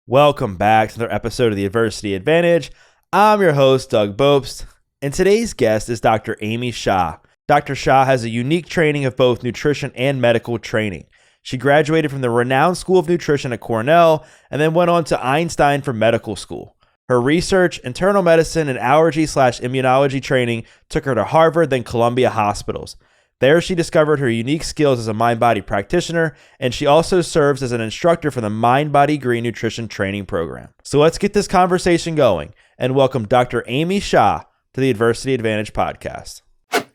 Welcome back to another episode of the Adversity Advantage. I'm your host, Doug Bopst, and today's guest is Dr. Amy Shah. Dr. Shah has a unique training of both nutrition and medical training. She graduated from the renowned School of Nutrition at Cornell and then went on to Einstein for medical school. Her research, internal medicine, and allergy/immunology training took her to Harvard, then Columbia hospitals. There, she discovered her unique skills as a mind-body practitioner, and she also serves as an instructor for the Mind-Body Green Nutrition Training Program. So let's get this conversation going and welcome Dr. Amy Shah to the Adversity Advantage podcast.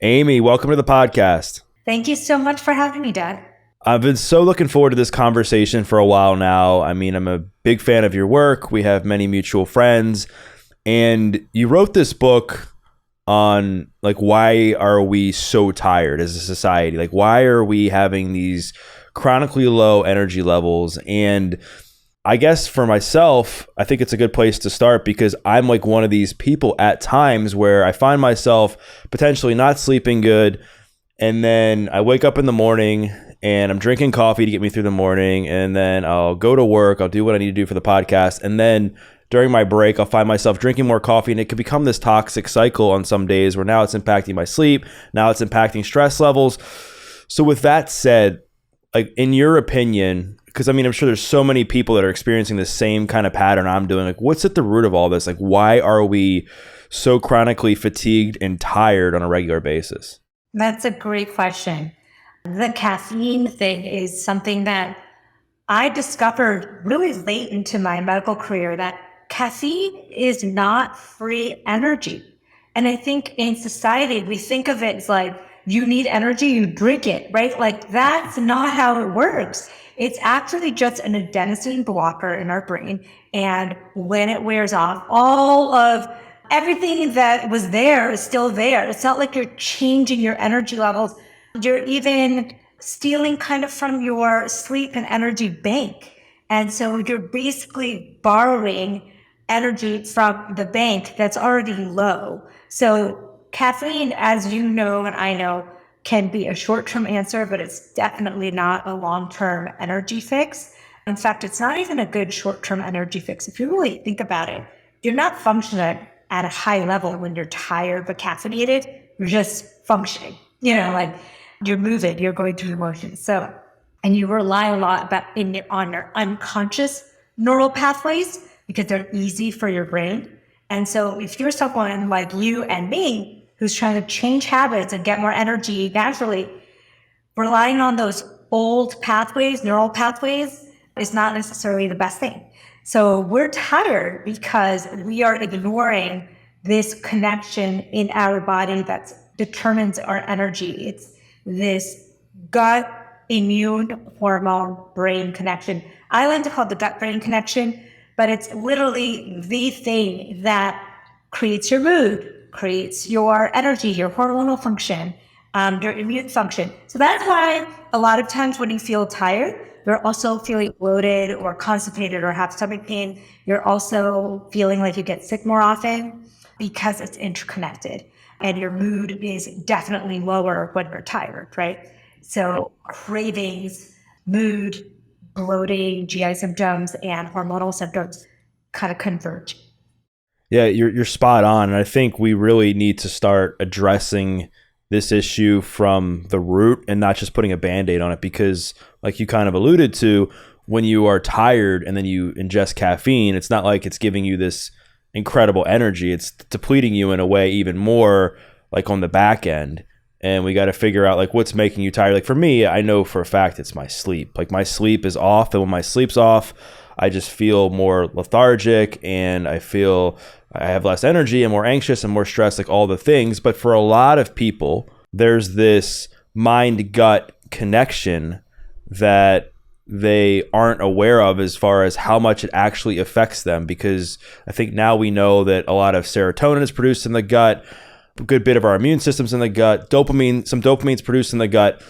Amy, welcome to the podcast. Thank you so much for having me, Dad. I've been so looking forward to this conversation for a while now. I mean, I'm a big fan of your work. We have many mutual friends, and you wrote this book on why are we so tired as a society? Why are we having these chronically low energy levels? And I guess for myself, I think it's a good place to start because I'm one of these people at times where I find myself potentially not sleeping good. And then I wake up in the morning and I'm drinking coffee to get me through the morning. And then I'll go to work. I'll do what I need to do for the podcast. And then during my break, I'll find myself drinking more coffee, and it could become this toxic cycle on some days where now it's impacting my sleep. Now it's impacting stress levels. So with that said, in your opinion, because I'm sure there's so many people that are experiencing the same kind of pattern I'm doing, what's at the root of all this? Why are we so chronically fatigued and tired on a regular basis? That's a great question. The caffeine thing is something that I discovered really late into my medical career, that caffeine is not free energy. And I think in society, we think of it as you need energy, you drink it, right? That's not how it works. It's actually just an adenosine blocker in our brain. And when it wears off, all of everything that was there is still there. It's not like you're changing your energy levels. You're even stealing kind of from your sleep and energy bank. And so you're basically borrowing energy from the bank that's already low. So caffeine, as you know and I know, can be a short-term answer, but it's definitely not a long-term energy fix. In fact, it's not even a good short-term energy fix. If you really think about it, you're not functioning at a high level when you're tired but caffeinated. You're just functioning. You're moving, you're going through emotions. So, and you rely a lot on your unconscious neural pathways because they're easy for your brain. And so if you're someone like you and me who's trying to change habits and get more energy naturally, relying on those old pathways, neural pathways, is not necessarily the best thing. So we're tired because we are ignoring this connection in our body that determines our energy. It's this gut immune hormone brain connection. I like to call it the gut brain connection, but it's literally the thing that creates your mood, creates your energy, your hormonal function, your immune function. So that's why a lot of times when you feel tired, you're also feeling bloated or constipated or have stomach pain. You're also feeling like you get sick more often because it's interconnected. And your mood is definitely lower when you're tired, right? So cravings, mood, bloating, GI symptoms, and hormonal symptoms kind of converge. Yeah, you're spot on. And I think we really need to start addressing this issue from the root and not just putting a Band-Aid on it, because like you kind of alluded to, when you are tired and then you ingest caffeine, it's not like it's giving you this incredible energy. It's depleting you in a way even more on the back end. And we got to figure out what's making you tired. For me, I know for a fact it's my sleep. My sleep is off, and when my sleep's off, I just feel more lethargic and I feel I have less energy and more anxious and more stressed, all the things. But for a lot of people, there's this mind-gut connection that they aren't aware of as far as how much it actually affects them, because I think now we know that a lot of serotonin is produced in the gut, a good bit of our immune system's in the gut, some dopamine's produced in the gut.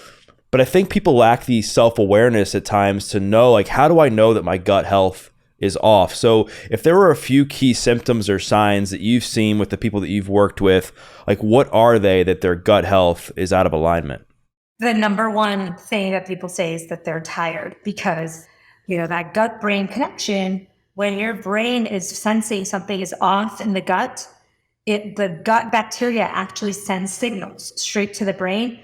But I think people lack the self-awareness at times to know, how do I know that my gut health is off? So if there were a few key symptoms or signs that you've seen with the people that you've worked with, what are they that their gut health is out of alignment? The number one thing that people say is that they're tired because, that gut-brain connection When your brain is sensing something is off in the gut, the gut bacteria actually sends signals straight to the brain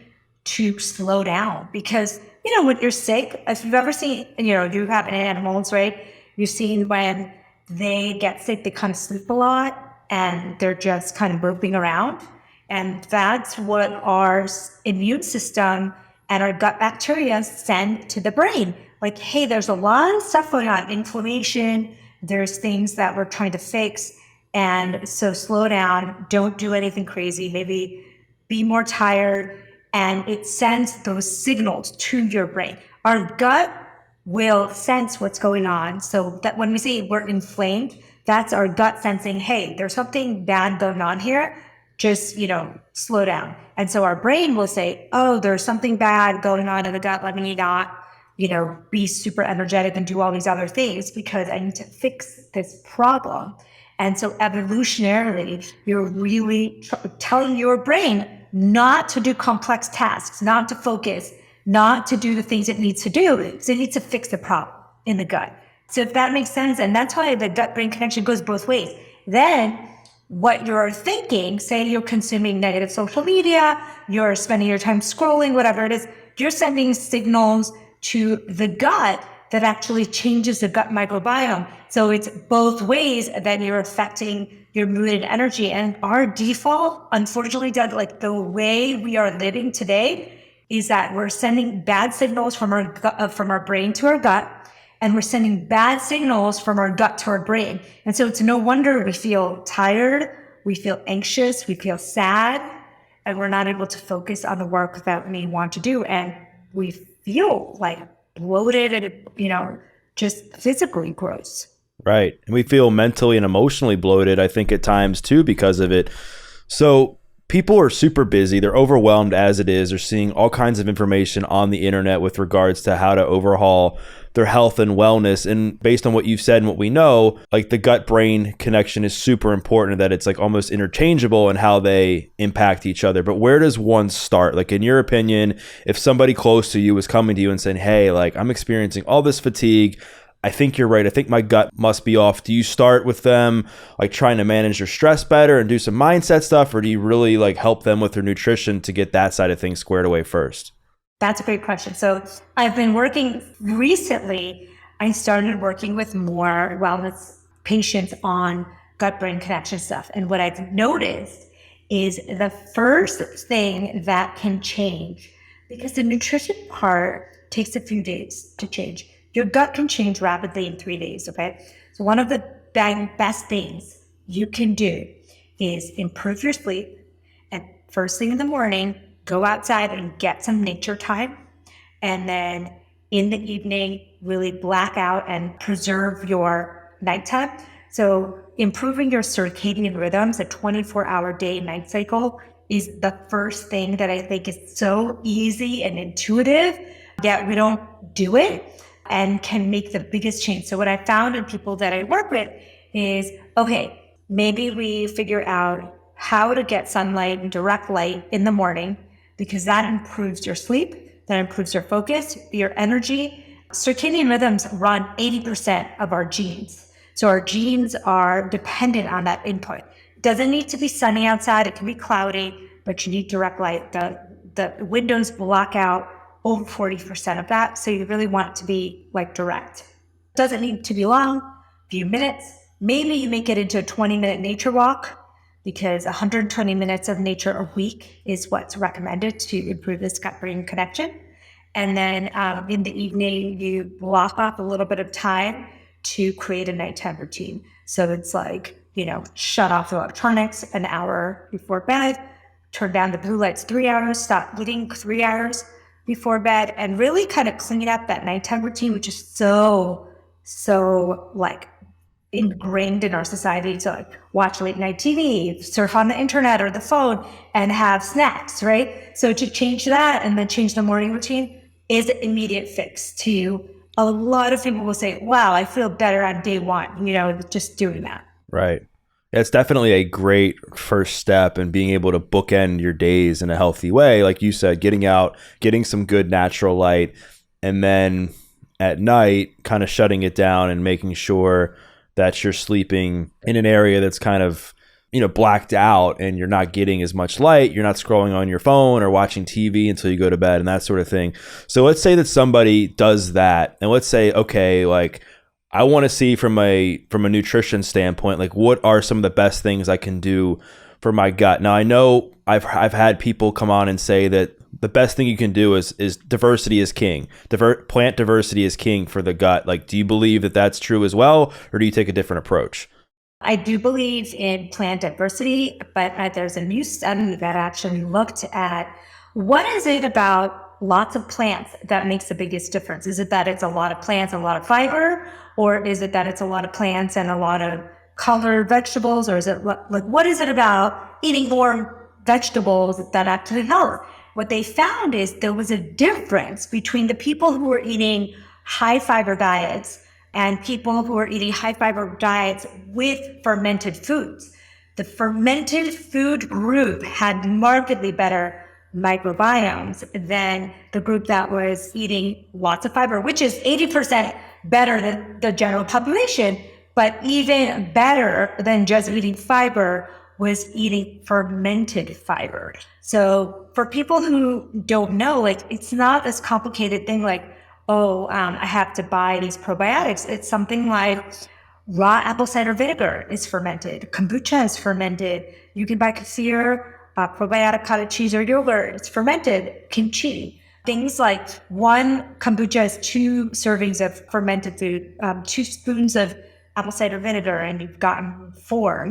to slow down. Because, when you're sick, if you've ever seen, you have animals, right? You've seen when they get sick, they kind of sleep a lot and they're just kind of moving around. And that's what our immune system and our gut bacteria send to the brain. Like, hey, there's a lot of stuff going on, inflammation, there's things that we're trying to fix. And so slow down, don't do anything crazy, maybe be more tired. And it sends those signals to your brain. Our gut will sense what's going on. So that when we say we're inflamed, that's our gut sensing, hey, there's something bad going on here. Just, slow down. And so our brain will say, oh, there's something bad going on in the gut. Let me not, be super energetic and do all these other things because I need to fix this problem. And so evolutionarily, you're really telling your brain not to do complex tasks, not to focus, not to do the things it needs to do. So it needs to fix the problem in the gut. So if that makes sense, and that's why the gut-brain connection goes both ways. Then what you're thinking, say you're consuming negative social media, you're spending your time scrolling, whatever it is, you're sending signals to the gut that actually changes the gut microbiome. So it's both ways that you're affecting your mood and energy. And our default, unfortunately, Doug, like the way we are living today is that we're sending bad signals from our brain to our gut, and we're sending bad signals from our gut to our brain. And so it's no wonder we feel tired, we feel anxious, we feel sad, and we're not able to focus on the work that we want to do. And we feel like bloated and, just physically gross. Right. And we feel mentally and emotionally bloated, I think, at times too, because of it. So people are super busy. They're overwhelmed as it is. They're seeing all kinds of information on the internet with regards to how to overhaul their health and wellness. And based on what you've said and what we know, like the gut-brain connection is super important, that it's like almost interchangeable in how they impact each other. But where does one start? Like in your opinion, if somebody close to you was coming to you and saying, hey, like I'm experiencing all this fatigue, I think you're right, I think my gut must be off. Do you start with them like trying to manage their stress better and do some mindset stuff? Or do you really like help them with their nutrition to get that side of things squared away first? That's a great question. So I've been working recently, I started working with more wellness patients on gut-brain connection stuff. And what I've noticed is the first thing that can change, because the nutrition part takes a few days to change. Your gut can change rapidly in 3 days, okay? So one of the best things you can do is improve your sleep, and first thing in the morning, go outside and get some nature time. And then in the evening, really black out and preserve your nighttime. So improving your circadian rhythms, a 24-hour day-night cycle, is the first thing that I think is so easy and intuitive, yet we don't do it, and can make the biggest change. So what I found in people that I work with is, okay, maybe we figure out how to get sunlight and direct light in the morning, because that improves your sleep, that improves your focus, your energy. Circadian rhythms run 80% of our genes. So our genes are dependent on that input. It doesn't need to be sunny outside, it can be cloudy, but you need direct light. The windows block out over 40% of that. So you really want it to be like direct. It doesn't need to be long, a few minutes. Maybe you make it into a 20-minute nature walk, because 120 minutes of nature a week is what's recommended to improve this gut-brain connection. And then in the evening, you block off a little bit of time to create a nighttime routine. So it's like, shut off electronics an hour before bed, turn down the blue lights 3 hours, stop eating 3 hours before bed, and really kind of clean up that nighttime routine, which is so like ingrained in our society to like watch late night TV, surf on the internet or the phone, and have snacks, right? So to change that and then change the morning routine is an immediate fix to a lot of people will say, wow, I feel better on day one, just doing that. Right. It's definitely a great first step in being able to bookend your days in a healthy way. Like you said, getting out, getting some good natural light, and then at night kind of shutting it down and making sure that you're sleeping in an area that's kind of, blacked out, and you're not getting as much light. You're not scrolling on your phone or watching TV until you go to bed and that sort of thing. So let's say that somebody does that, and let's say, okay, like, I want to see from a nutrition standpoint, like, what are some of the best things I can do for my gut? Now, I know I've had people come on and say that the best thing you can do is diversity is king. Plant diversity is king for the gut. Like, do you believe that that's true as well, or do you take a different approach? I do believe in plant diversity, but there's a new study that actually looked at what is it about lots of plants that makes the biggest difference? Is it that it's a lot of plants and a lot of fiber, or is it that it's a lot of plants and a lot of colored vegetables, or is it like, what is it about eating more vegetables that actually help? What they found is there was a difference between the people who were eating high fiber diets and people who are eating high fiber diets with fermented foods. The fermented food group had markedly better microbiomes than the group that was eating lots of fiber, which is 80% better than the general population. But even better than just eating fiber was eating fermented fiber. So for people who don't know, like, it's not this complicated thing like, I have to buy these probiotics. It's something like raw apple cider vinegar is fermented. Kombucha is fermented. You can buy kefir, probiotic cottage cheese or yogurt. It's fermented. Kimchi. Things like one kombucha is 2 servings of fermented food, 2 spoons of apple cider vinegar, and you've gotten 4,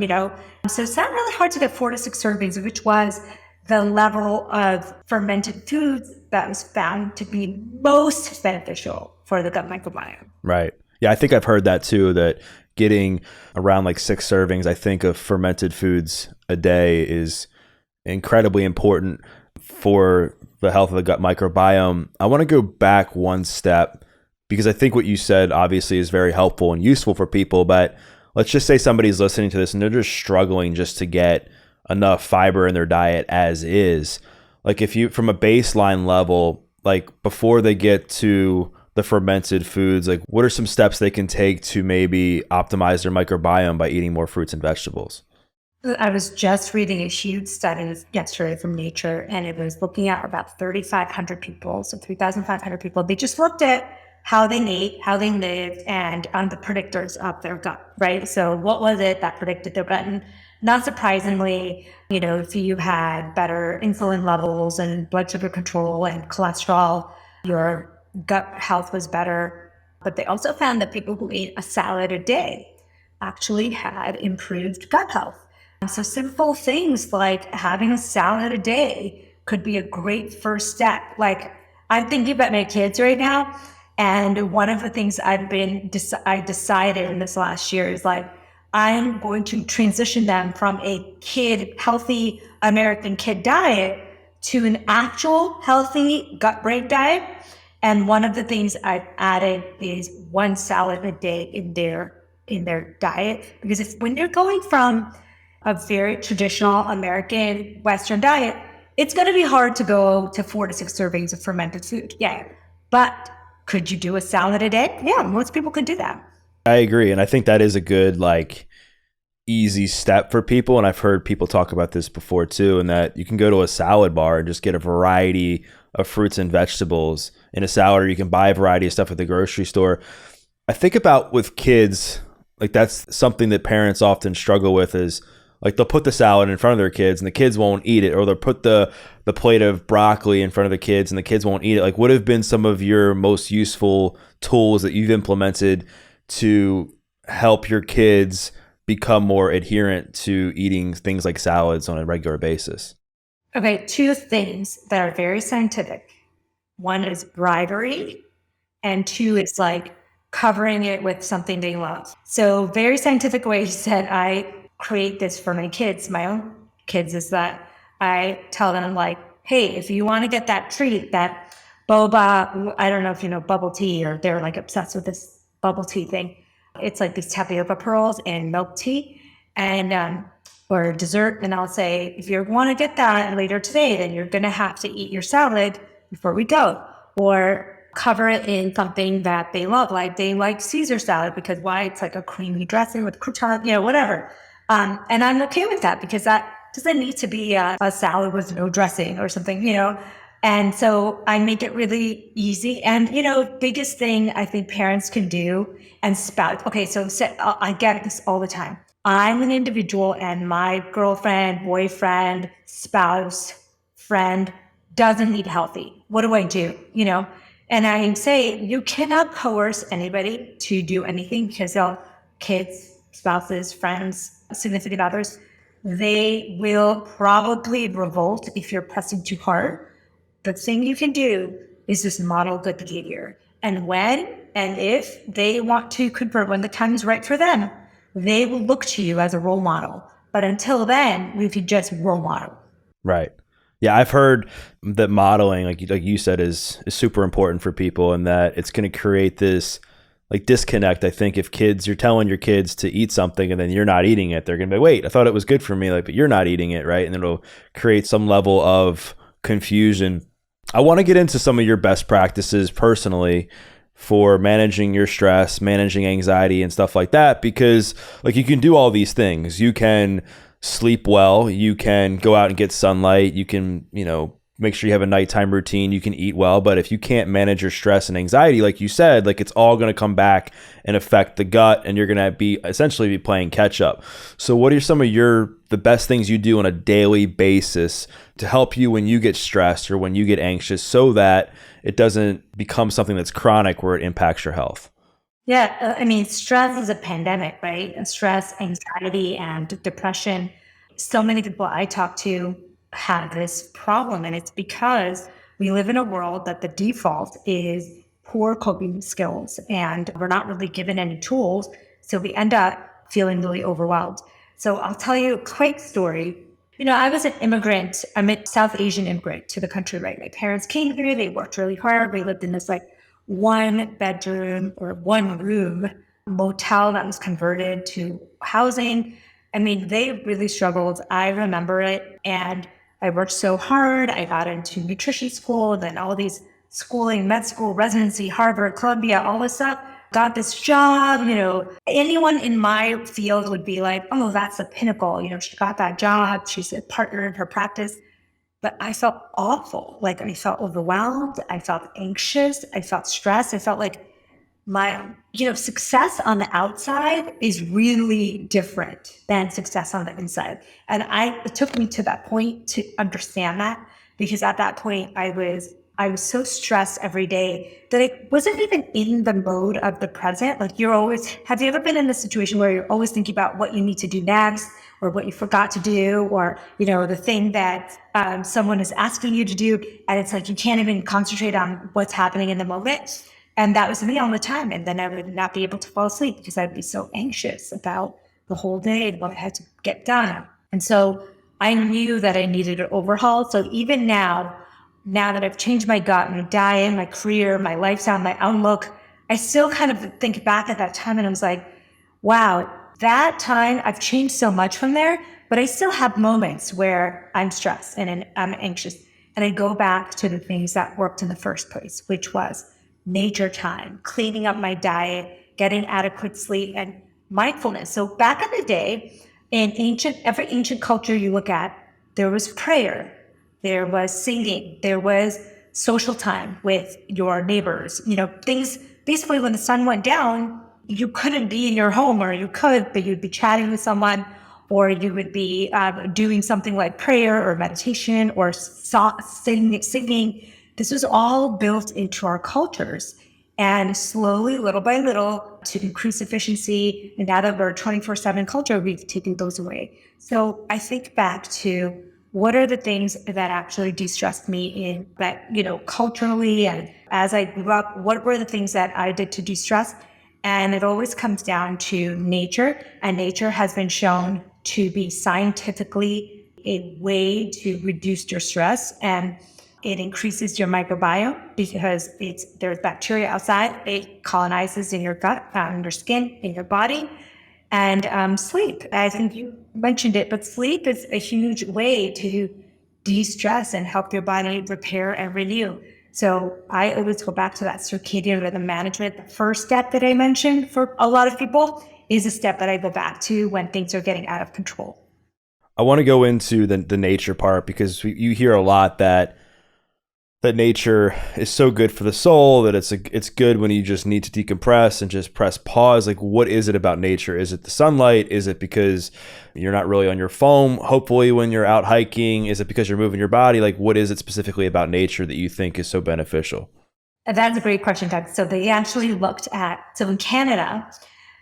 So it's not really hard to get 4 to 6 servings, which was the level of fermented foods that was found to be most beneficial for the gut microbiome. Right. Yeah, I think I've heard that too, that getting around like 6 servings, I think, of fermented foods a day is incredibly important for the health of the gut microbiome. I want to go back one step, because I think what you said obviously is very helpful and useful for people, but let's just say somebody's listening to this and they're just struggling just to get enough fiber in their diet as is. Like, if you, from a baseline level, like before they get to the fermented foods, like what are some steps they can take to maybe optimize their microbiome by eating more fruits and vegetables? I was just reading a huge study yesterday from Nature, and it was looking at about 3,500 people, so 3,500 people. They just looked at how they ate, how they lived, and on the predictors of their gut, right? So what was it that predicted their gut? And not surprisingly, if you had better insulin levels and blood sugar control and cholesterol, your gut health was better. But they also found that people who ate a salad a day actually had improved gut health. So simple things like having a salad a day could be a great first step. Like, I'm thinking about my kids right now, and one of the things I decided in this last year is like, I'm going to transition them from a healthy American kid diet to an actual healthy gut brain diet. And one of the things I've added is 1 salad a day in their diet, because when you're going from a very traditional American Western diet, it's going to be hard to go to 4 to 6 servings of fermented food. Yeah. But could you do a salad a day? Yeah, most people could do that. I agree. And I think that is a good, like, easy step for people. And I've heard people talk about this before too, and that you can go to a salad bar and just get a variety of fruits and vegetables in a salad, or you can buy a variety of stuff at the grocery store. I think about with kids, like, that's something that parents often struggle with, is like they'll put the salad in front of their kids and the kids won't eat it, or they'll put the plate of broccoli in front of the kids and the kids won't eat it. Like, what have been some of your most useful tools that you've implemented to help your kids become more adherent to eating things like salads on a regular basis? Okay, 2 things that are very scientific. One is bribery, and 2 is like covering it with something they love. So very scientific ways that I create this for my kids, my own kids, is that I tell them, like, hey, if you want to get that treat, that boba, I don't know if you know bubble tea, or they're like obsessed with this bubble tea thing. It's like these tapioca pearls and milk tea, and or dessert. And I'll say, if you want to get that later today, then you're going to have to eat your salad before we go. Or cover it in something that they love. Like they like Caesar salad because why? It's like a creamy dressing with crouton, whatever. And I'm okay with that because that doesn't need to be a salad with no dressing or something. And so I make it really easy. And, biggest thing I think parents can do and spout. Okay, so I get this all the time. I'm an individual and my girlfriend, boyfriend, spouse, friend doesn't eat healthy. What do I do? And I say you cannot coerce anybody to do anything because kids, spouses, friends, significant others, they will probably revolt if you're pressing too hard. The thing you can do is just model good behavior. And when and if they want to convert, when the time is right for them, they will look to you as a role model. But until then, we could just role model. Right. Yeah, I've heard that modeling, like you said, is super important for people, and that it's going to create this like disconnect. I think if you're telling your kids to eat something and then you're not eating it, they're going to be, wait, I thought it was good for me, like, but you're not eating it, right? And it'll create some level of confusion. I want to get into some of your best practices personally for managing your stress, managing anxiety and stuff like that, because like you can do all these things. You can sleep well, you can go out and get sunlight, you can, make sure you have a nighttime routine, you can eat well, but if you can't manage your stress and anxiety, like you said, like it's all going to come back and affect the gut, and you're going to be essentially playing catch up. So what are some of the best things you do on a daily basis to help you when you get stressed or when you get anxious so that it doesn't become something that's chronic where it impacts your health? Yeah, I mean, stress is a pandemic, right? And stress, anxiety, and depression. So many people I talk to have this problem, and it's because we live in a world that the default is poor coping skills, and we're not really given any tools. So we end up feeling really overwhelmed. So I'll tell you a quick story. I was an immigrant. I'm a South Asian immigrant to the country, right? My parents came here. They worked really hard. We lived in this like one bedroom or one room motel that was converted to housing. I mean, they really struggled. I remember it. And I worked so hard. I got into nutrition school, then all these schooling, med school, residency, Harvard, Columbia, all this stuff. Got this job. Anyone in my field would be like, oh, that's the pinnacle. She got that job. She's a partner in her practice. But I felt awful. Like I felt overwhelmed. I felt anxious. I felt stressed. I felt like my, success on the outside is really different than success on the inside. And it took me to that point to understand that, because at that point I was so stressed every day that I wasn't even in the mode of the present. Like have you ever been in a situation where you're always thinking about what you need to do next, or what you forgot to do, or, the thing that someone is asking you to do. And it's like, you can't even concentrate on what's happening in the moment. And that was me all the time. And then I would not be able to fall asleep because I'd be so anxious about the whole day and what I had to get done. And so I knew that I needed an overhaul. So even now that I've changed my gut, my diet, my career, my lifestyle, my outlook, I still kind of think back at that time and I was like, wow, that time I've changed so much from there, but I still have moments where I'm stressed and I'm anxious. And I go back to the things that worked in the first place, which was nature time, cleaning up my diet, getting adequate sleep, and mindfulness. So back in the day, in every ancient culture you look at, there was prayer, there was singing, there was social time with your neighbors, things. Basically, when the sun went down, you couldn't be in your home, or you could, but you'd be chatting with someone, or you would be doing something like prayer or meditation or singing. This was all built into our cultures. And slowly, little by little, to increase efficiency, and now that we're a 24/7 culture, we've taken those away. So I think back to what are the things that actually de-stressed me in that, culturally, and as I grew up, what were the things that I did to de-stress? And it always comes down to nature, and nature has been shown to be scientifically a way to reduce your stress, and it increases your microbiome because there's bacteria outside. It colonizes in your gut, in your skin, in your body. And sleep, I think you mentioned it, but sleep is a huge way to de-stress and help your body repair and renew. So I always go back to that circadian rhythm management. The first step that I mentioned for a lot of people is a step that I go back to when things are getting out of control. I want to go into the nature part because you hear a lot that nature is so good for the soul, that it's good when you just need to decompress and just press pause. Like, what is it about nature? Is it the sunlight? Is it because you're not really on your phone, hopefully, when you're out hiking? Is it because you're moving your body? Like, what is it specifically about nature that you think is so beneficial? That's a great question, Doug. So they actually looked at, so in Canada,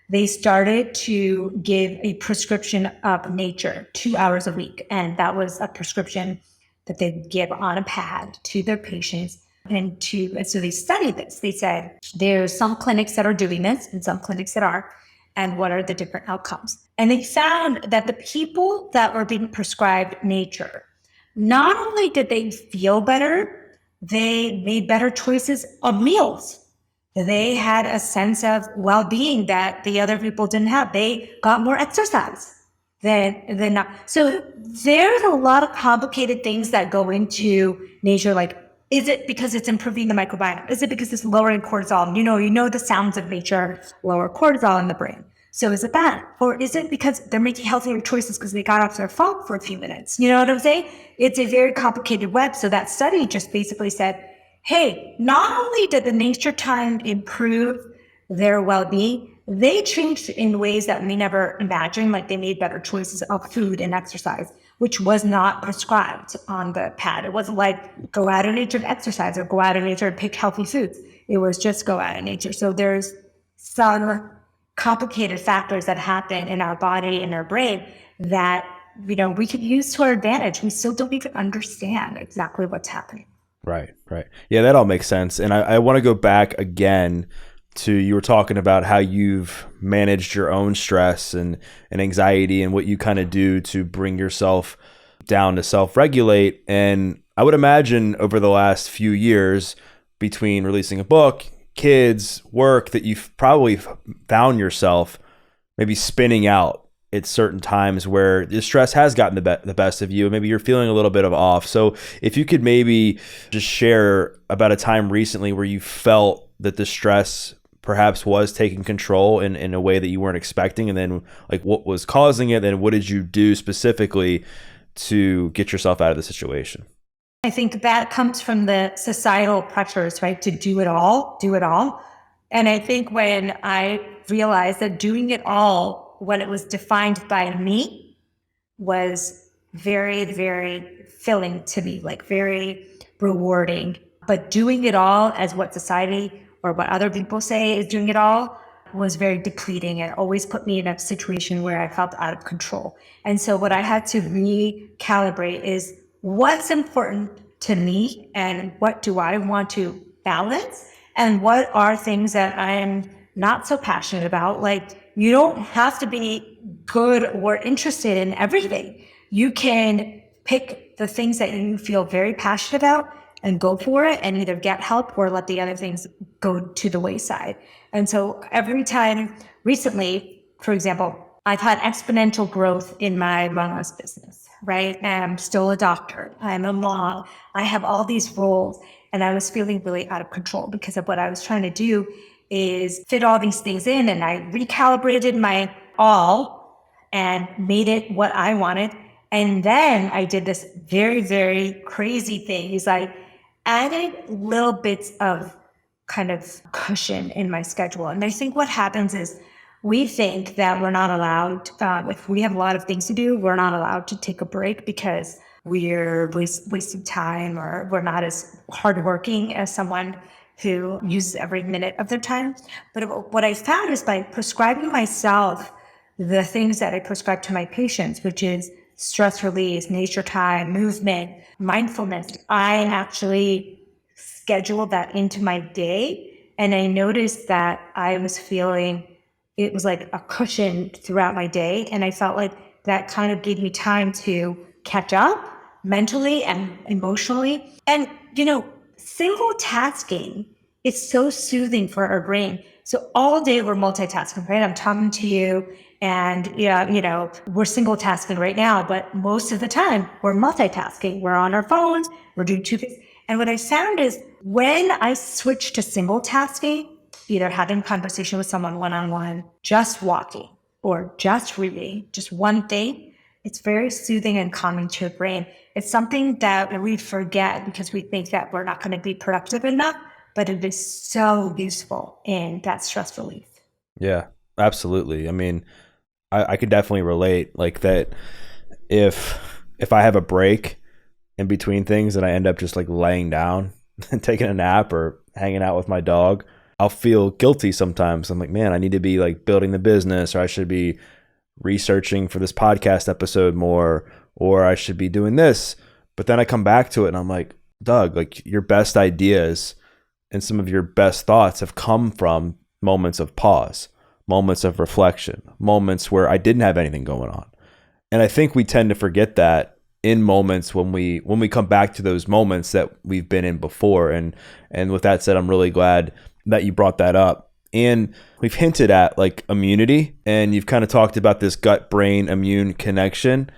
they started to give a prescription of nature 2 hours a week. And that was a prescription that they'd give on a pad to their patients. And so they studied this. They said, there's some clinics that are doing this and some clinics that are, and what are the different outcomes? And they found that the people that were being prescribed nature, not only did they feel better, they made better choices on meals. They had a sense of well-being that the other people didn't have. They got more exercise than not. So there's a lot of complicated things that go into nature. Like, is it because it's improving the microbiome? Is it because it's lowering cortisol? You know the sounds of nature lower cortisol in the brain. So is it that? Or is it because they're making healthier choices because they got off their phone for a few minutes? You know what I'm saying? It's a very complicated web. So that study just basically said, hey, not only did the nature time improve their well-being, they changed in ways that we never imagined, like they made better choices of food and exercise, which was not prescribed on the pad. It wasn't like go out in nature and exercise or go out in nature and pick healthy foods. It was just go out in nature. So there's some complicated factors that happen in our body and our brain that we could use to our advantage. We still don't even understand exactly what's happening. Right, right. Yeah, that all makes sense. And I want to go back again to, you were talking about how you've managed your own stress and anxiety and what you kind of do to bring yourself down to self-regulate. And I would imagine over the last few years, between releasing a book, kids, work, that you've probably found yourself maybe spinning out at certain times where the stress has gotten the best of you, and maybe you're feeling a little bit of off. So if you could maybe just share about a time recently where you felt that the stress perhaps was taking control in a way that you weren't expecting, and then like what was causing it, and what did you do specifically to get yourself out of the situation? I think that comes from the societal pressures, right? To do it all. And I think when I realized that doing it all, when it was defined by me, was very, very filling to me, like very rewarding. But doing it all as what society or what other people say is doing it all was very depleting and always put me in a situation where I felt out of control. And so what I had to recalibrate is what's important to me and what do I want to balance, and what are things that I'm not so passionate about. Like, you don't have to be good or interested in everything. You can pick the things that you feel very passionate about and go for it, and either get help or let the other things go to the wayside. And so every time recently, for example, I've had exponential growth in my wellness business, right? And I'm still a doctor. I'm a mom. I have all these roles, and I was feeling really out of control because of what I was trying to do is fit all these things in. And I recalibrated my all and made it what I wanted. And then I did this very, very crazy thing. Is I added little bits of kind of cushion in my schedule. And I think what happens is we think that we're not allowed, if we have a lot of things to do, we're not allowed to take a break because we're wasting time, or we're not as hardworking as someone who uses every minute of their time. But what I found is by prescribing myself the things that I prescribe to my patients, which is stress release, nature time, movement, mindfulness, I actually scheduled that into my day. And I noticed that I was feeling, it was like a cushion throughout my day. And I felt like that kind of gave me time to catch up mentally and emotionally. And, single tasking is so soothing for our brain. So all day we're multitasking, right? I'm talking to you and we're single tasking right now, but most of the time we're multitasking. We're on our phones, we're doing two things. And what I found is When I switch to single tasking, either having conversation with someone one-on-one, just walking, or just reading, just one thing, it's very soothing and calming to your brain. It's something that we forget because we think that we're not going to be productive enough, but it is so useful in that stress relief. Yeah, absolutely. I mean, I could definitely relate like that. If I have a break in between things and I end up just like laying down and taking a nap or hanging out with my dog, I'll feel guilty sometimes. I'm like, man, I need to be like building the business, or I should be researching for this podcast episode more, or I should be doing this. But then I come back to it and I'm like, Doug, like your best ideas and some of your best thoughts have come from moments of pause, moments of reflection, moments where I didn't have anything going on. And I think we tend to forget that in moments when we come back to those moments that we've been in before. And with that said, I'm really glad that you brought that up. And we've hinted at like immunity, and you've kind of talked about this gut-brain immune connection.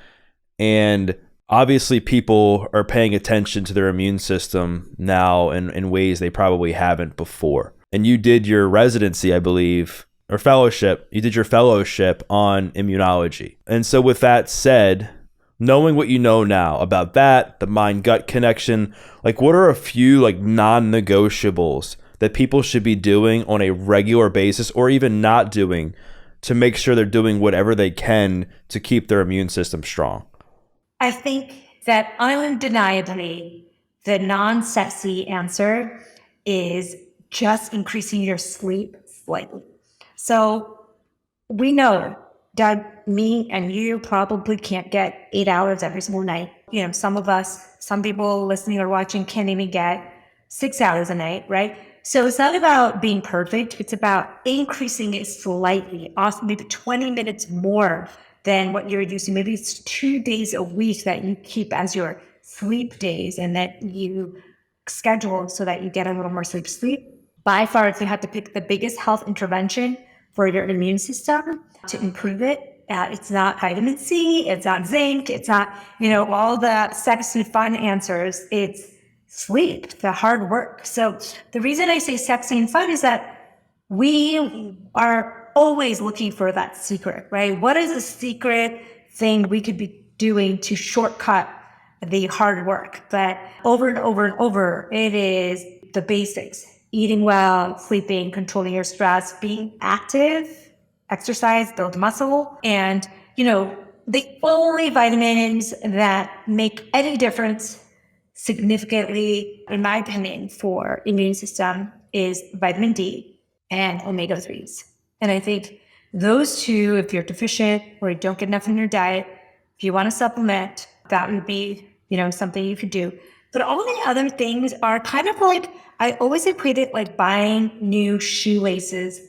And obviously people are paying attention to their immune system now in ways they probably haven't before. And you did your residency, I believe, or fellowship. You did your fellowship on immunology. And so with that said, knowing what you know now about that, the mind-gut connection, like what are a few like non-negotiables that people should be doing on a regular basis, or even not doing, to make sure they're doing whatever they can to keep their immune system strong? I think that undeniably the non-sexy answer is just increasing your sleep slightly. So we know that me and you probably can't get 8 hours every single night. You know, some people listening or watching can't even get 6 hours a night, right? So it's not about being perfect. It's about increasing it slightly, also maybe 20 minutes more than what you're using. Maybe it's 2 days a week that you keep as your sleep days and that you schedule so that you get a little more sleep. By far, if you have to pick the biggest health intervention for your immune system to improve it, it's not vitamin C, it's not zinc, it's not, all the sexy fun answers. It's sleep, the hard work. So the reason I say sexy and fun is that we are always looking for that secret, right? What is a secret thing we could be doing to shortcut the hard work? But over and over and over, it is the basics: eating well, sleeping, controlling your stress, being active, exercise, build muscle. And, the only vitamins that make any difference significantly, in my opinion, for immune system is vitamin D and omega-3s. And I think those two, if you're deficient or you don't get enough in your diet, if you want to supplement, that would be, something you could do. But all the other things are kind of like, I always equate it like buying new shoelaces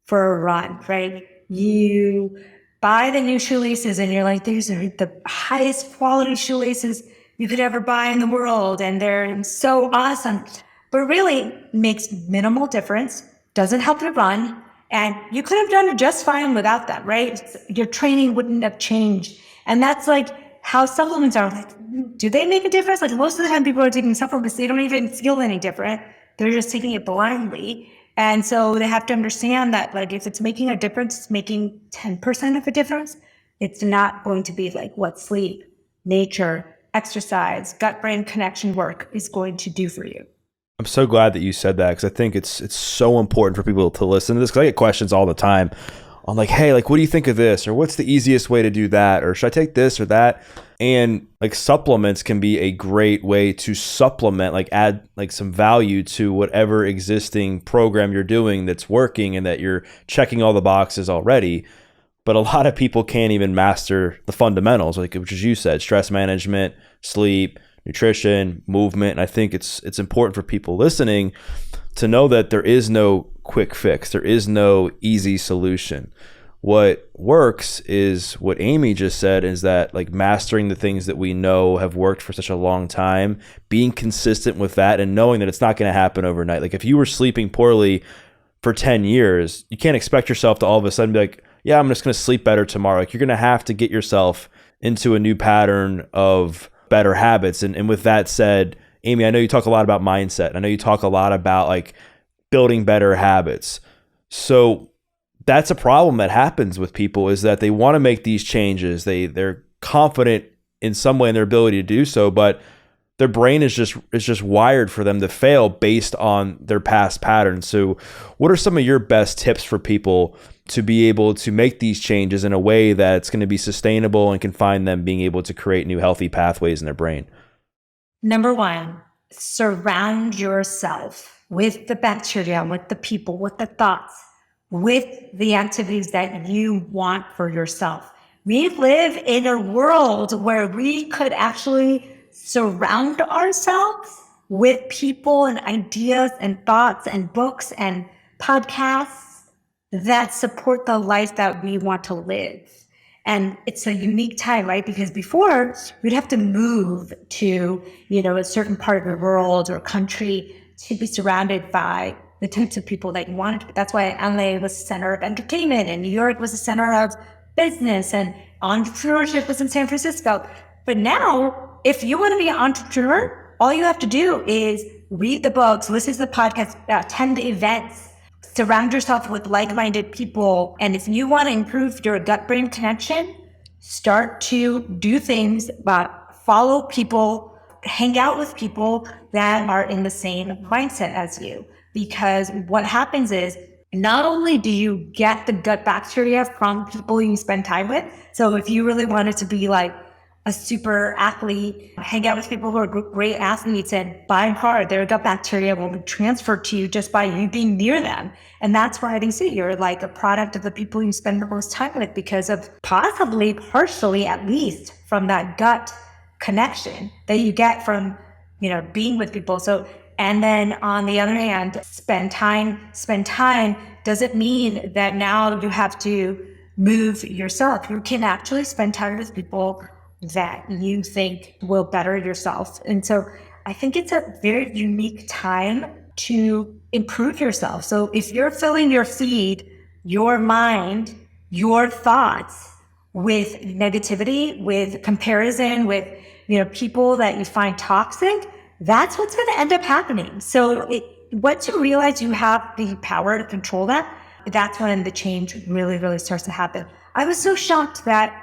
for a run, right? You buy the new shoelaces and you're like, these are the highest quality shoelaces you could ever buy in the world, and they're so awesome. But really makes minimal difference, doesn't help you run, and you could have done just fine without them, right? Your training wouldn't have changed. And that's like how supplements are. Like, do they make a difference? Like most of the time people are taking supplements, they don't even feel any different. They're just taking it blindly. And so they have to understand that like if it's making a difference, it's making 10% of a difference. It's not going to be like what sleep, nature, exercise, gut-brain connection work is going to do for you. I'm so glad that you said that, because I think it's so important for people to listen to this, because I get questions all the time on like, hey, like, what do you think of this? Or what's the easiest way to do that? Or should I take this or that? And like supplements can be a great way to supplement, like add like some value to whatever existing program you're doing that's working and that you're checking all the boxes already. But a lot of people can't even master the fundamentals, like which as you said, stress management, sleep, nutrition, movement. And I think it's important for people listening to know that there is no quick fix. There is no easy solution. What works is what Amy just said, is that like mastering the things that we know have worked for such a long time, being consistent with that and knowing that it's not going to happen overnight. Like if you were sleeping poorly for 10 years, you can't expect yourself to all of a sudden be like, yeah, I'm just going to sleep better tomorrow. Like you're going to have to get yourself into a new pattern of better habits. And with that said, Amy, I know you talk a lot about mindset. I know you talk a lot about like building better habits. So that's a problem that happens with people, is that they want to make these changes. They're confident in some way in their ability to do so, but their brain is just wired for them to fail based on their past patterns. So what are some of your best tips for people to be able to make these changes in a way that's going to be sustainable and can find them being able to create new healthy pathways in their brain? Number one, surround yourself with the bacteria, with the people, with the thoughts, with the activities that you want for yourself. We live in a world where we could actually surround ourselves with people and ideas and thoughts and books and podcasts that support the life that we want to live. And it's a unique time, right? Because before we'd have to move to, a certain part of the world or country to be surrounded by the types of people that you wanted. That's why LA was the center of entertainment and New York was the center of business and entrepreneurship was in San Francisco. But now, if you want to be an entrepreneur, all you have to do is read the books, listen to the podcasts, attend the events, surround yourself with like-minded people. And if you want to improve your gut-brain connection, start to do things, but follow people, hang out with people that are in the same mindset as you. Because what happens is, not only do you get the gut bacteria from people you spend time with, so if you really wanted to be like a super athlete, hang out with people who are great athletes, and by far their gut bacteria will be transferred to you just by you being near them. And that's why I think you're like a product of the people you spend the most time with, because of possibly, partially at least, from that gut connection that you get from, being with people. So, and then on the other hand, spend time doesn't mean that now you have to move yourself. You can actually spend time with people that you think will better yourself. And so I think it's a very unique time to improve yourself. So if you're filling your feed, your mind, your thoughts with negativity, with comparison, with people that you find toxic, that's what's going to end up happening. So once you realize you have the power to control that, that's when the change really, really starts to happen. I was so shocked that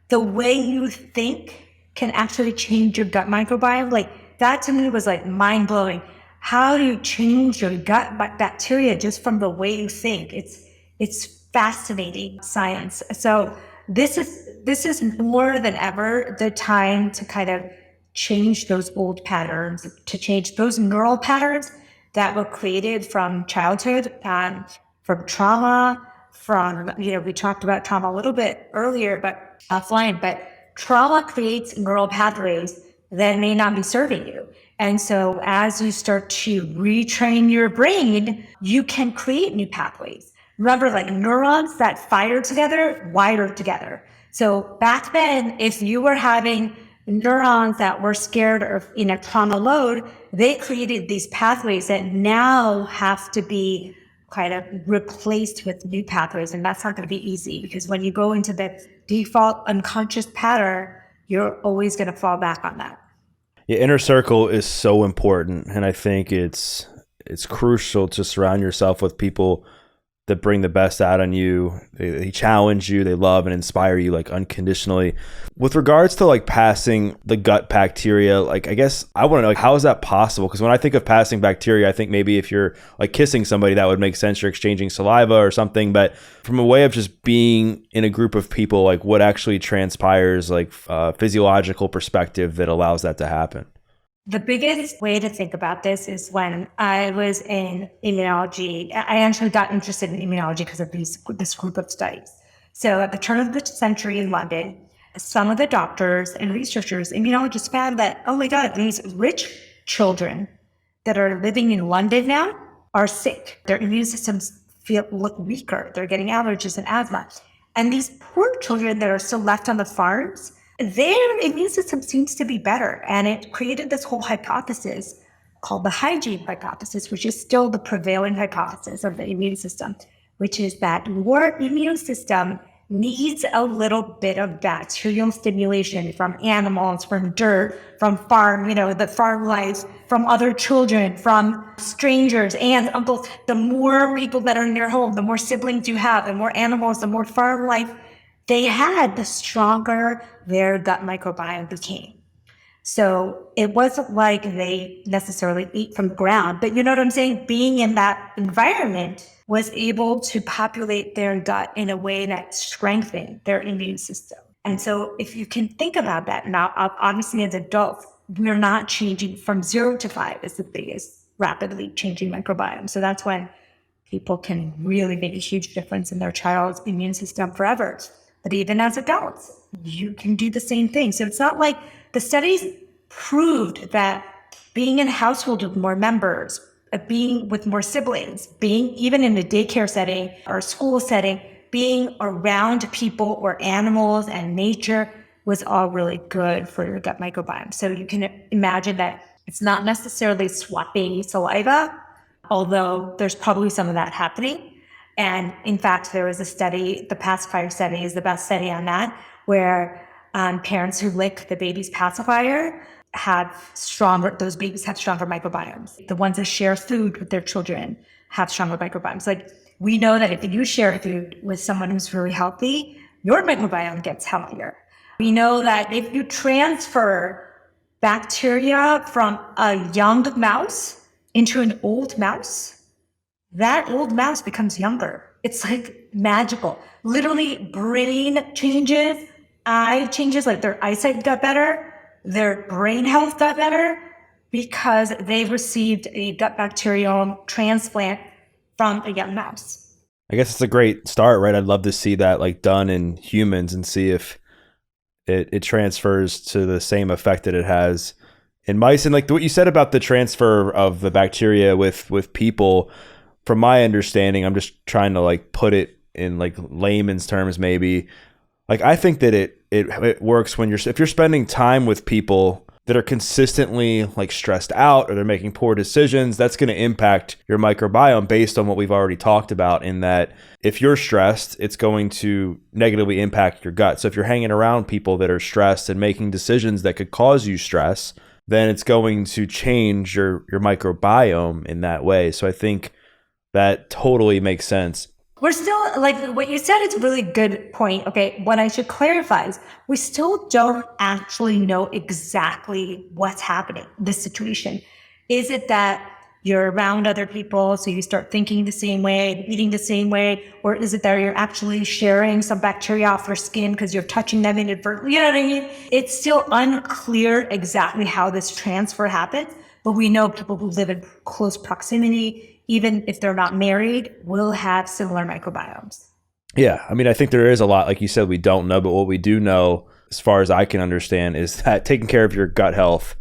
the way you think can actually change your gut microbiome. Like that to me was like mind blowing. How do you change your gut bacteria just from the way you think? It's fascinating science. So this is more than ever the time to kind of change those old patterns, to change those neural patterns that were created from childhood, from trauma, from, we talked about trauma a little bit earlier, but offline, but trauma creates neural pathways that may not be serving you. And so as you start to retrain your brain, you can create new pathways. Remember, like neurons that fire together, wire together. So back then, if you were having neurons that were scared or in a trauma load, they created these pathways that now have to be kind of replaced with new pathways. And that's not going to be easy, because when you go into the default unconscious pattern, you're always going to fall back on that. Yeah, inner circle is so important. And I think it's crucial to surround yourself with people that bring the best out in you. They challenge you, they love and inspire you like unconditionally. With regards to like passing the gut bacteria, like I guess I want to know, like, how is that possible? Because when I think of passing bacteria, I think maybe if you're like kissing somebody, that would make sense. You're exchanging saliva or something. But from a way of just being in a group of people, like what actually transpires, like physiological perspective that allows that to happen? The biggest way to think about this is when I was in immunology. I actually got interested in immunology because of this group of studies. So at the turn of the century in London, some of the doctors and researchers, immunologists, found that, oh my God, these rich children that are living in London now are sick. Their immune systems look weaker. They're getting allergies and asthma. And these poor children that are still left on the farms, their immune system seems to be better. And it created this whole hypothesis called the hygiene hypothesis, which is still the prevailing hypothesis of the immune system, which is that your immune system needs a little bit of bacterial stimulation from animals, from dirt, from farm, the farm life, from other children, from strangers, aunts, uncles. The more people that are in your home, the more siblings you have, the more animals, the more farm life they had, the stronger their gut microbiome became. So it wasn't like they necessarily ate from the ground, but you know what I'm saying? Being in that environment was able to populate their gut in a way that strengthened their immune system. And so if you can think about that now, obviously as adults, we're not changing from 0 to 5 is the biggest rapidly changing microbiome. So that's when people can really make a huge difference in their child's immune system forever. But even as adults, you can do the same thing. So it's not like the studies proved that being in a household with more members, being with more siblings, being even in a daycare setting or a school setting, being around people or animals and nature was all really good for your gut microbiome. So you can imagine that it's not necessarily swapping saliva, although there's probably some of that happening. And in fact, there was a study, the pacifier study is the best study on that, where parents who lick the baby's pacifier those babies have stronger microbiomes. The ones that share food with their children have stronger microbiomes. Like, we know that if you share food with someone who's really healthy, your microbiome gets healthier. We know that if you transfer bacteria from a young mouse into an old mouse, that old mouse becomes younger. It's like magical. Literally, brain changes, eye changes, like their eyesight got better, their brain health got better because they received a gut bacterial transplant from a young mouse. I guess it's a great start, right? I'd love to see that like done in humans and see if it transfers to the same effect that it has in mice. And like what you said about the transfer of the bacteria with people, from my understanding, I'm just trying to like put it in like layman's terms, maybe. Like, I think that it works when if you're spending time with people that are consistently like stressed out or they're making poor decisions, that's going to impact your microbiome based on what we've already talked about, in that if you're stressed, it's going to negatively impact your gut. So if you're hanging around people that are stressed and making decisions that could cause you stress, then it's going to change your microbiome in that way. So I think that totally makes sense. We're still, like what you said is a really good point. Okay, what I should clarify is we still don't actually know exactly what's happening in this situation. Is it that you're around other people, so you start thinking the same way, eating the same way, or is it that you're actually sharing some bacteria off your skin because you're touching them inadvertently? You know what I mean? It's still unclear exactly how this transfer happens, but we know people who live in close proximity, even if they're not married, will have similar microbiomes. Yeah, I mean, I think there is a lot, like you said, we don't know, but what we do know, as far as I can understand, is that taking care of your gut health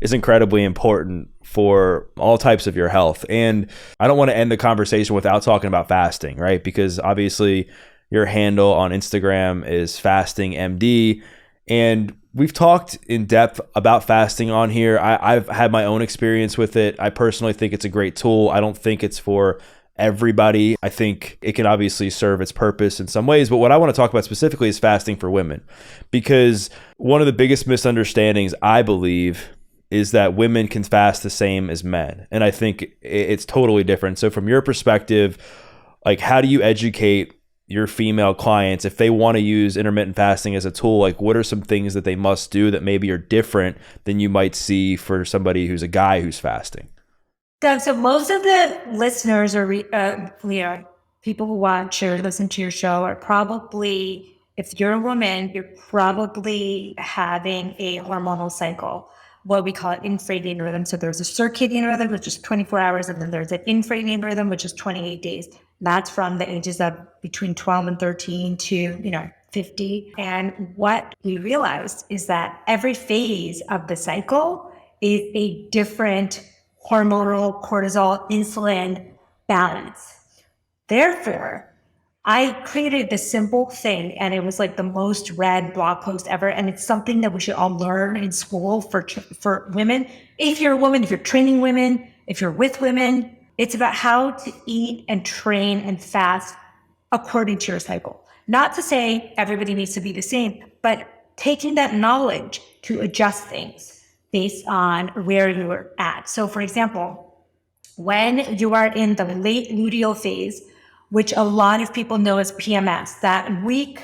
is incredibly important for all types of your health. And I don't want to end the conversation without talking about fasting, right? Because obviously your handle on Instagram is Fasting MD, and we've talked in depth about fasting on here. I've had my own experience with it. I personally think it's a great tool. I don't think it's for everybody. I think it can obviously serve its purpose in some ways, but what I want to talk about specifically is fasting for women, because one of the biggest misunderstandings, I believe, is that women can fast the same as men. And I think it's totally different. So from your perspective, like, how do you educate your female clients if they want to use intermittent fasting as a tool? Like, what are some things that they must do that maybe are different than you might see for somebody who's a guy who's fasting? Doug, so most of the listeners or people who watch or listen to your show are probably, if you're a woman, you're probably having a hormonal cycle, what we call it infradian rhythm. So there's a circadian rhythm, which is 24 hours, and then there's an infradian rhythm, which is 28 days. That's from the ages of between 12 and 13 to, 50. And what we realized is that every phase of the cycle is a different hormonal cortisol insulin balance. Therefore, I created this simple thing, and it was like the most read blog post ever. And it's something that we should all learn in school for women. If you're a woman, if you're training women, if you're with women, it's about how to eat and train and fast according to your cycle. Not to say everybody needs to be the same, but taking that knowledge to adjust things based on where you're at. So for example, when you are in the late luteal phase, which a lot of people know as PMS, that week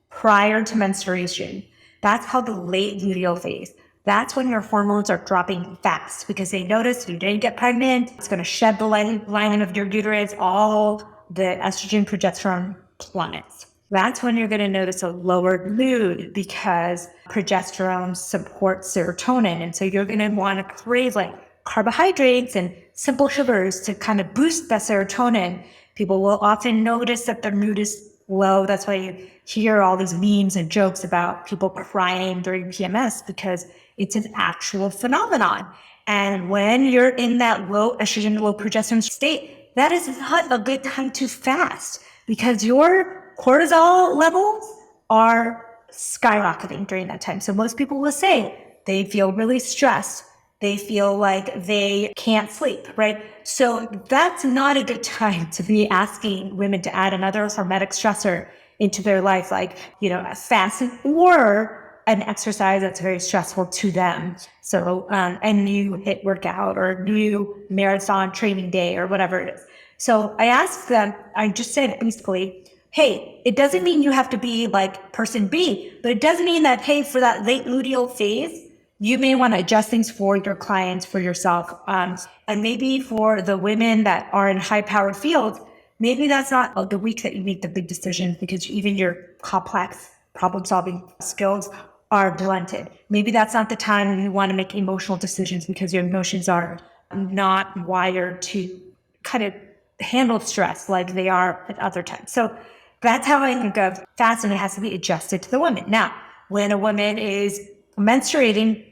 prior to menstruation, that's called the late luteal phase. That's when your hormones are dropping fast because they notice you didn't get pregnant. It's going to shed the lining of your uterus. All the estrogen, progesterone plummets. That's when you're going to notice a lowered mood because progesterone supports serotonin. And so you're going to want to crave like carbohydrates and simple sugars to kind of boost that serotonin. People will often notice that their mood is low. That's why you hear all these memes and jokes about people crying during PMS because it's an actual phenomenon. And when you're in that low estrogen, low progesterone state, that is not a good time to fast because your cortisol levels are skyrocketing during that time. So most people will say they feel really stressed. They feel like they can't sleep, right? So that's not a good time to be asking women to add another hormetic stressor into their life, like, a fasting or an exercise that's very stressful to them. So a new HIIT workout or a new marathon training day or whatever it is. So I asked them, I just said basically, hey, it doesn't mean you have to be like person B, but it does mean that, hey, for that late luteal phase, you may want to adjust things for your clients, for yourself. And maybe for the women that are in high-powered fields, maybe that's not the week that you make the big decisions because even your complex problem-solving skills are blunted. Maybe that's not the time you want to make emotional decisions because your emotions are not wired to kind of handle stress like they are at other times. So that's how I think of fast, and it has to be adjusted to the woman. Now, when a woman is menstruating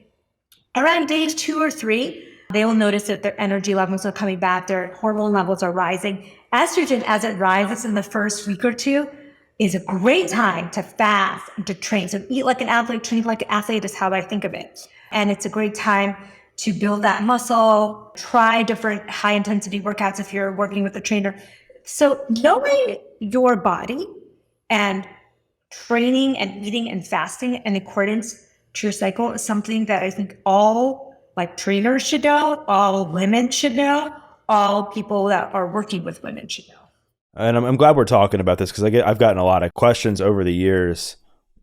around days 2 or 3, they will notice that their energy levels are coming back, their hormone levels are rising. Estrogen, as it rises in the first week or two, is a great time to fast and to train. So eat like an athlete, train like an athlete is how I think of it. And it's a great time to build that muscle, try different high intensity workouts if you're working with a trainer. So knowing your body and training and eating and fasting in accordance to your cycle is something that I think all trainers should know, all women should know, all people that are working with women should know. And I'm glad we're talking about this because I've gotten a lot of questions over the years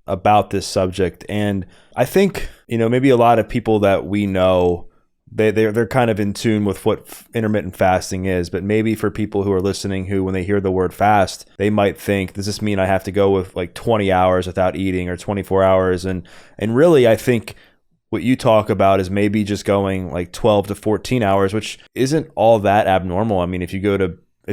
about this subject. And I think, maybe a lot of people that we know, they're kind of in tune with what intermittent fasting is. But maybe for people who are listening who, when they hear the word fast, they might think, does this mean I have to go with 20 hours without eating or 24 hours? And really, I think what you talk about is maybe just going 12 to 14 hours, which isn't all that abnormal. I mean, if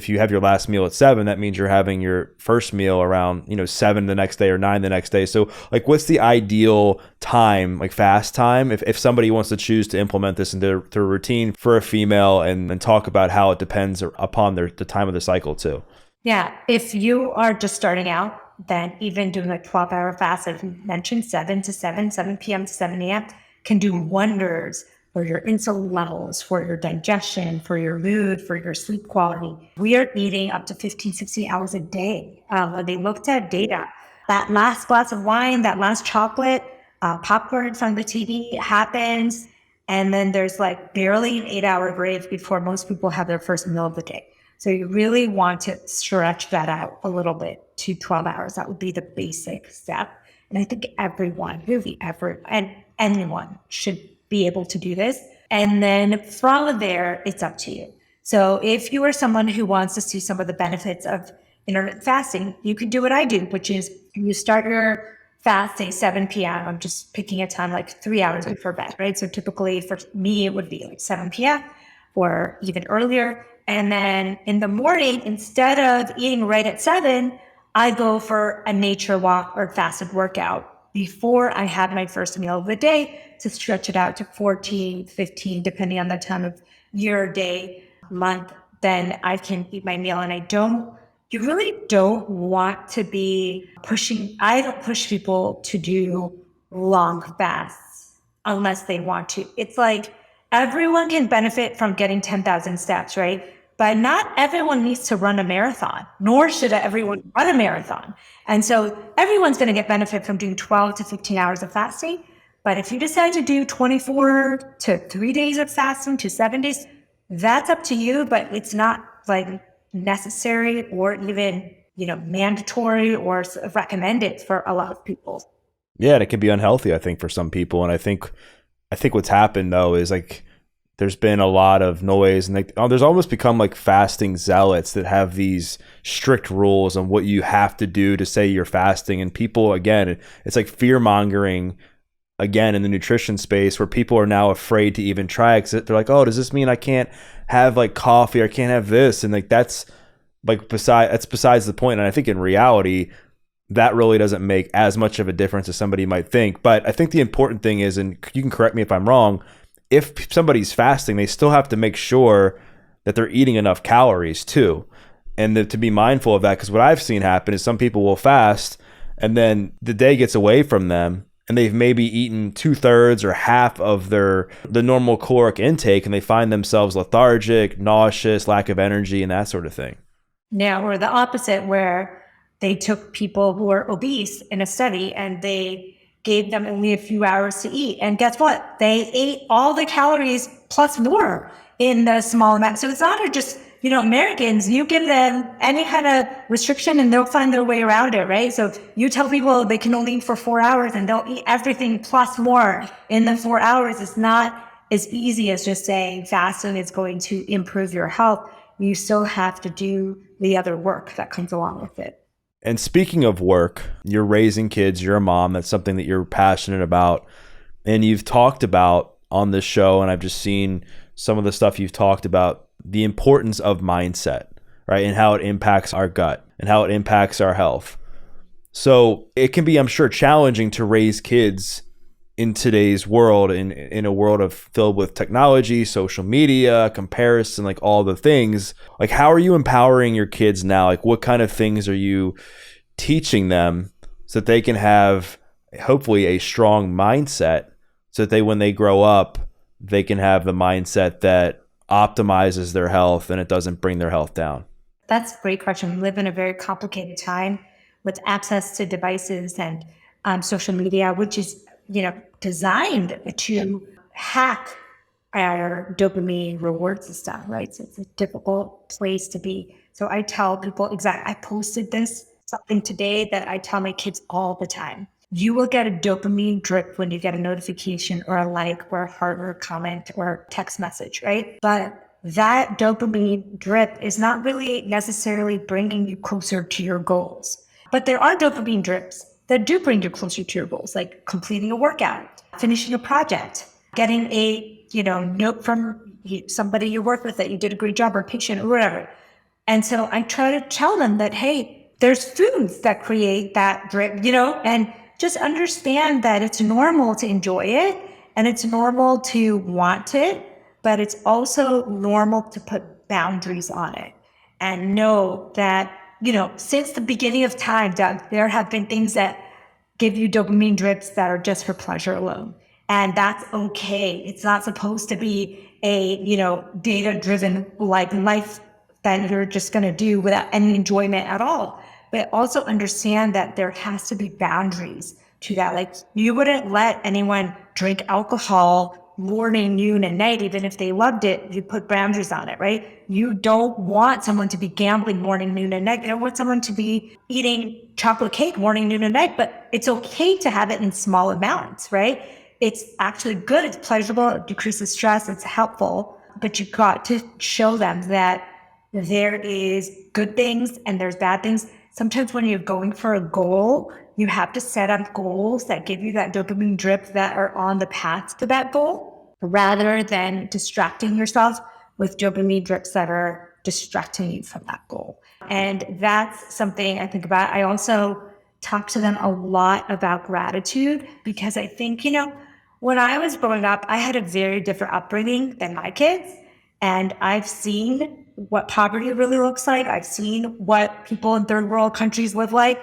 you have your last meal at 7, that means you're having your first meal around, 7 the next day or 9 the next day. So what's the ideal time, fast time, if somebody wants to choose to implement this into a routine for a female and talk about how it depends upon the time of the cycle too? Yeah. If you are just starting out, then even doing a 12-hour fast, as you mentioned, 7 to 7 p.m. to 7 a.m. can do wonders for your insulin levels, for your digestion, for your mood, for your sleep quality. We are eating up to 15, 16 hours a day. They looked at data. That last glass of wine, that last chocolate, popcorn from the TV happens. And then there's barely an 8-hour break before most people have their first meal of the day. So you really want to stretch that out a little bit to 12 hours. That would be the basic step. And I think everyone, really and anyone should be able to do this. And then from there, it's up to you. So if you are someone who wants to see some of the benefits of intermittent fasting, you can do what I do, which is you start your fast, say 7 p.m. I'm just picking a time 3 hours before bed, right? So typically for me, it would be 7 p.m. or even earlier. And then in the morning, instead of eating right at 7, I go for a nature walk or fasted workout before I have my first meal of the day to stretch it out to 14, 15, depending on the time of year, day, month. Then I can eat my meal. And you really don't want to be I don't push people to do long fasts unless they want to. It's everyone can benefit from getting 10,000 steps, right? But not everyone needs to run a marathon, nor should everyone run a marathon. And so everyone's going to get benefit from doing 12 to 15 hours of fasting. But if you decide to do 24 to 3 days of fasting to 7 days, that's up to you, but it's not like necessary or even, mandatory or recommended for a lot of people. Yeah, and it can be unhealthy, I think, for some people. And I think what's happened though is like there's been a lot of noise, and there's almost become like fasting zealots that have these strict rules on what you have to do to say you're fasting. And people, again, it's like fear mongering again in the nutrition space, where people are now afraid to even try it, because they're like, oh, does this mean I can't have like coffee, or I can't have this? And like that's besides the point. And I think in reality, that really doesn't make as much of a difference as somebody might think. But I think the important thing is, and you can correct me if I'm wrong, if somebody's fasting, they still have to make sure that they're eating enough calories too. And to be mindful of that, because what I've seen happen is some people will fast and then the day gets away from them and they've maybe eaten 2/3 or half of the normal caloric intake, and they find themselves lethargic, nauseous, lack of energy, and that sort of thing. Now, or the opposite, where they took people who are obese in a study and they gave them only a few hours to eat. And guess what? They ate all the calories plus more in the small amount. So it's not just, Americans, you give them any kind of restriction and they'll find their way around it, right? So you tell people they can only eat for 4 hours and they'll eat everything plus more in the 4 hours. It's not as easy as just saying fasting is going to improve your health. You still have to do the other work that comes along with it. And speaking of work, you're raising kids, you're a mom, that's something that you're passionate about. And you've talked about on this show, and I've just seen some of the stuff you've talked about, the importance of mindset, right? And how it impacts our gut and how it impacts our health. So it can be, I'm sure, challenging to raise kids in today's world, in a world filled with technology, social media, comparison, like all the things. Like, how are you empowering your kids now? Like, what kind of things are you teaching them so that they can have hopefully a strong mindset, so that when they grow up, they can have the mindset that optimizes their health and it doesn't bring their health down? That's a great question. We live in a very complicated time with access to devices and social media, which is, designed to hack our dopamine reward system, right? So it's a difficult place to be. So I tell people I posted something today that I tell my kids all the time. You will get a dopamine drip when you get a notification or a like or a heart or a comment or a text message, right? But that dopamine drip is not really necessarily bringing you closer to your goals. But there are dopamine drips that do bring you closer to your goals, like completing a workout, finishing a project, getting a note from somebody you work with that you did a great job, or patient or whatever. And so I try to tell them that, hey, there's foods that create that drip, and just understand that it's normal to enjoy it and it's normal to want it, but it's also normal to put boundaries on it and know that, since the beginning of time, Doug, there have been things that give you dopamine drips that are just for pleasure alone. And that's okay. It's not supposed to be a, data-driven like life that you're just going to do without any enjoyment at all. But also understand that there has to be boundaries to that. Like, you wouldn't let anyone drink alcohol morning, noon, and night, even if they loved it. You put boundaries on it, right? You don't want someone to be gambling morning, noon, and night. You don't want someone to be eating chocolate cake morning, noon, and night, but it's okay to have it in small amounts, right? It's actually good. It's pleasurable. It decreases stress. It's helpful, but you got to show them that there is good things and there's bad things. Sometimes when you're going for a goal, you have to set up goals that give you that dopamine drip that are on the path to that goal, rather than distracting yourself with dopamine drips that are distracting you from that goal. And that's something I think about. I also talk to them a lot about gratitude, because I think, when I was growing up, I had a very different upbringing than my kids. And I've seen what poverty really looks like. I've seen what people in third world countries live like.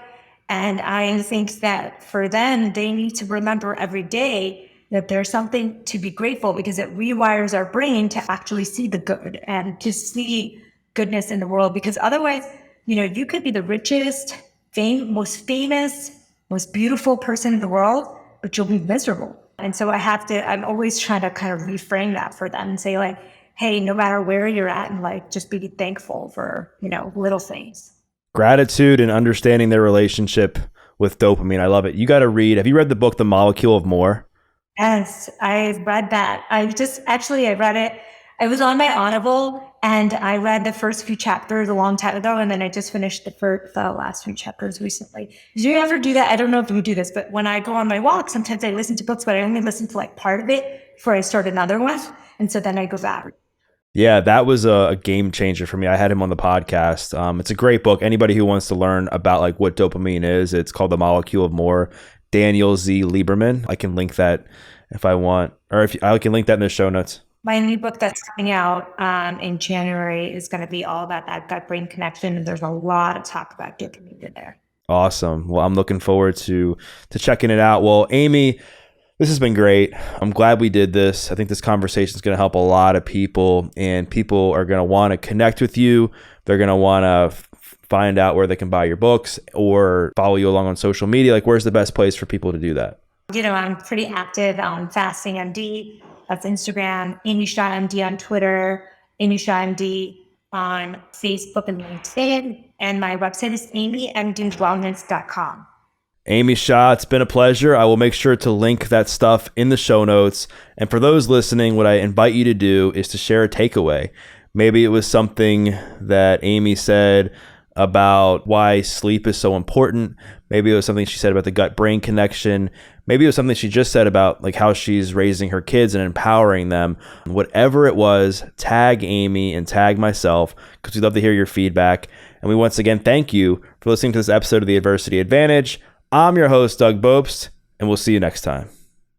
And I think that for them, they need to remember every day that there's something to be grateful, because it rewires our brain to actually see the good and to see goodness in the world, because otherwise, you could be the richest, most famous, most beautiful person in the world, but you'll be miserable. And so I'm always trying to kind of reframe that for them and say like, hey, no matter where you're at in life, just be thankful for, little things. Gratitude and understanding their relationship with dopamine. I love it. You got to read. Have you read the book, The Molecule of More? Yes, I read that. I read it. I was on my Audible and I read the first few chapters a long time ago. And then I just finished the last few chapters recently. Did you ever do that? I don't know if you do this, but when I go on my walk, sometimes I listen to books, but I only listen to like part of it before I start another one. And so then I go back. Yeah, that was a game changer for me. I had him on the podcast. It's a great book. Anybody who wants to learn about like what dopamine is, it's called The Molecule of More. Daniel Z. Lieberman. I can link that if I want, or I can link that in the show notes. My new book that's coming out in January is going to be all about that gut-brain connection. And there's a lot of talk about dopamine in there. Awesome. Well, I'm looking forward to checking it out. Well, Amy, this has been great. I'm glad we did this. I think this conversation is going to help a lot of people, and people are going to want to connect with you. They're going to want to find out where they can buy your books or follow you along on social media. Like, where's the best place for people to do that? I'm pretty active on Fasting MD. That's Instagram. Amy Shah MD on Twitter. Amy Shah MD on Facebook and LinkedIn. And my website is amymdwellness.com. Amy Shah, it's been a pleasure. I will make sure to link that stuff in the show notes. And for those listening, what I invite you to do is to share a takeaway. Maybe it was something that Amy said about why sleep is so important. Maybe it was something she said about the gut-brain connection. Maybe it was something she just said about like how she's raising her kids and empowering them. Whatever it was, tag Amy and tag myself, because we'd love to hear your feedback. And we once again thank you for listening to this episode of The Adversity Advantage. I'm your host, Doug Bopst, and we'll see you next time.